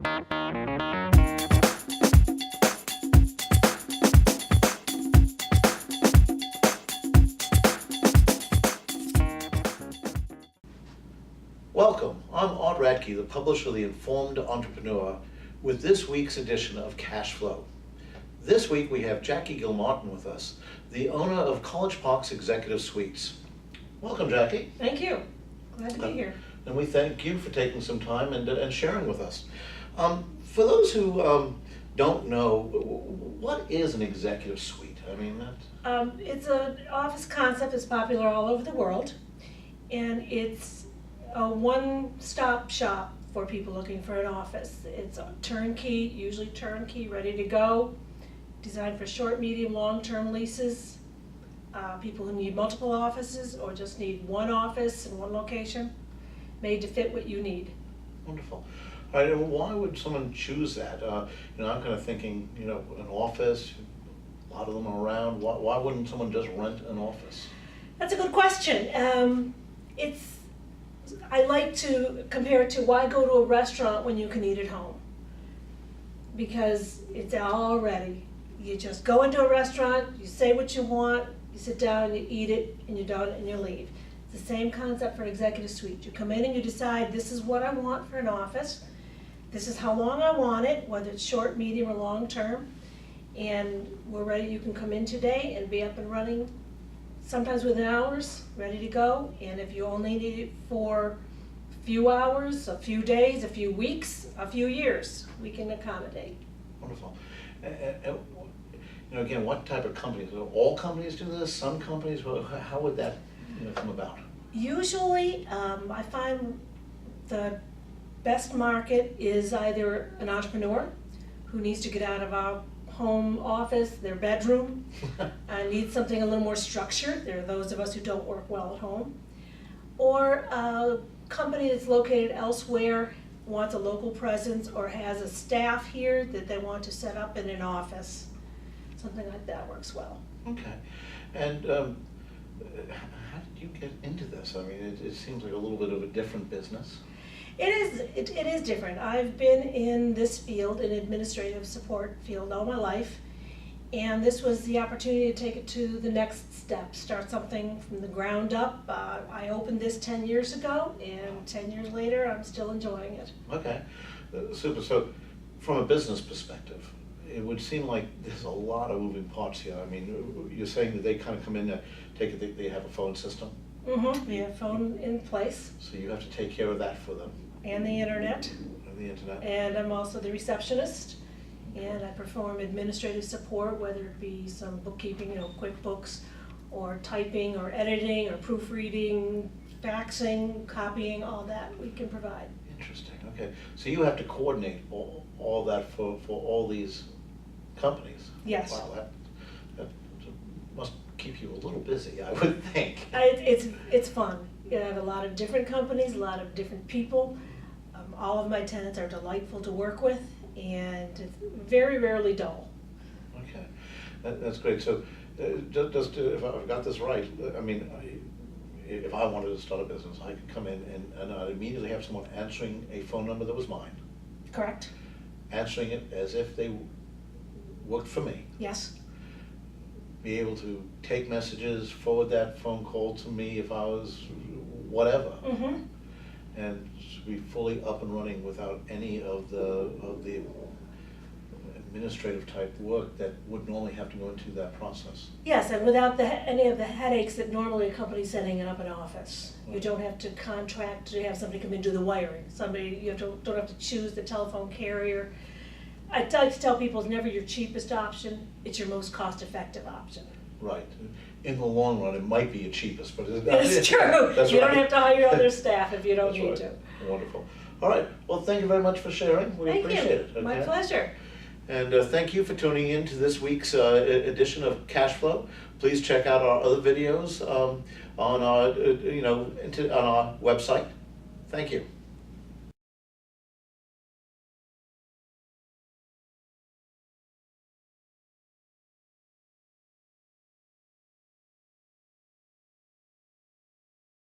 Welcome, I'm Art Radtke, the publisher of The Informed Entrepreneur, with this week's edition of Cash Flow. This week we have Jackie Gilmartin with us, the owner of College Park's Executive Suites. Welcome, Jackie. Thank you. Glad to be here. And we thank you for taking some time and sharing with us. For those who don't know, what is an executive suite? I mean, It's an office concept that's popular all over the world, and it's a one-stop shop for people looking for an office. It's a turnkey, usually turnkey, ready to go, designed for short, medium, long-term leases. People who need multiple offices or just need one office in one location, made to fit what you need. Wonderful. All right, and why would someone choose that? I'm kind of thinking, an office, a lot of them are around. Why wouldn't someone just rent an office? That's a good question. I like to compare it to why go to a restaurant when you can eat at home? Because it's all ready. You just go into a restaurant, you say what you want, you sit down, you eat it, and you're done, and you leave. It's the same concept for an executive suite. You come in and you decide, this is what I want for an office, this is how long I want it, whether it's short, medium, or long term, and we're ready. You can come in today and be up and running, sometimes within hours, ready to go. And if you only need it for a few hours, a few days, a few weeks, a few years, we can accommodate. Wonderful. Again, what type of companies? All companies do this? Some companies? How would that come about? Usually, I find the best market is either an entrepreneur who needs to get out of our home office, their bedroom, and needs something a little more structured. There are those of us who don't work well at home. Or a company that's located elsewhere, wants a local presence, or has a staff here that they want to set up in an office. Something like that works well. Okay. And how did you get into this? I mean, it seems like a little bit of a different business. It is different. I've been in this field, in administrative support field, all my life, and this was the opportunity to take it to the next step, start something from the ground up. I opened this 10 years ago, and 10 years later, I'm still enjoying it. Okay, super. So, from a business perspective, it would seem like there's a lot of moving parts here. I mean, you're saying that they kind of come in to take it, they have a phone system? Mm-hmm. We have a phone in place. So you have to take care of that for them. And the internet. And the internet. And I'm also the receptionist, and I perform administrative support, whether it be some bookkeeping, QuickBooks, or typing, or editing, or proofreading, faxing, copying, all that we can provide. Interesting. Okay. So you have to coordinate all that for all these companies. Yes. Wow, that must keep you a little busy, I would think. It's fun. You have a lot of different companies, a lot of different people. All of my tenants are delightful to work with, and it's very rarely dull. Okay, that's great. So, just if I've got this right, I mean, if I wanted to start a business, I could come in and I'd immediately have someone answering a phone number that was mine. Correct. Answering it as if they worked for me. Yes. Be able to take messages, forward that phone call to me if I was whatever. Mm-hmm. And be fully up and running without any of the administrative type work that would normally have to go into that process. Yes, and without any of the headaches that normally a company's setting up an office. Right. You don't have to contract to have somebody come in and do the wiring. You don't have to choose the telephone carrier. I like to tell people it's never your cheapest option, it's your most cost-effective option. Right. In the long run, it might be your cheapest, but it's true. That's you right. Don't have to hire other staff if you don't That's need right. to. Wonderful. All right. Well, thank you very much for sharing. We appreciate it. Okay? My pleasure. And thank you for tuning in to this week's edition of Cash Flow. Please check out our other videos on our, on our website. Thank you.